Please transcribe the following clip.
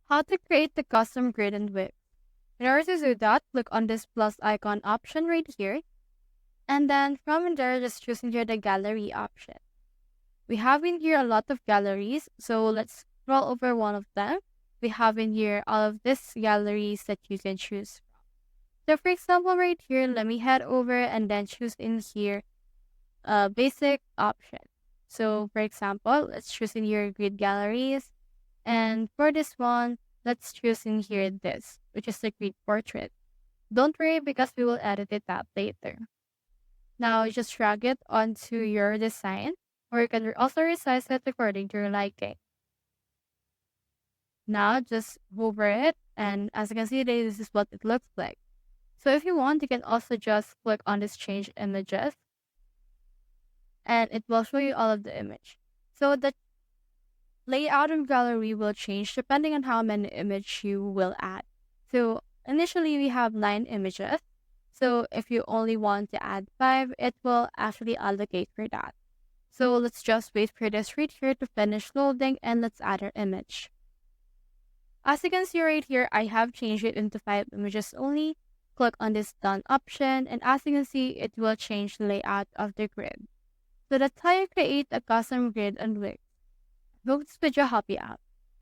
How to create the custom grid and width. In order to do that, click on this plus icon option right here. And then from there, just choose in here the gallery option. We have in here a lot of galleries, so let's scroll over one of them. We have in here all of these galleries that you can choose from. So for example, right here, let me head over and then choose in here a basic option. So for example, let's choose in here grid galleries. And for this one, let's choose in here this, which is the grid portrait. Don't worry because we will edit it out later. Now just drag it onto your design, or you can also resize it according to your liking. Now just hover it, and as you can see, this is what it looks like. So if you want, you can also just click on this change images, and it will show you all of the image. So the layout of gallery will change depending on how many images you will add. So initially we have 9 images. So if you only want to add 5, it will actually allocate for that. So let's just wait for this right here to finish loading, and let's add our image. As you can see right here, I have changed it into 5 images only. Click on this done option, and as you can see, it will change the layout of the grid. So that's how you create a custom grid and wig. Hope this video helped you out.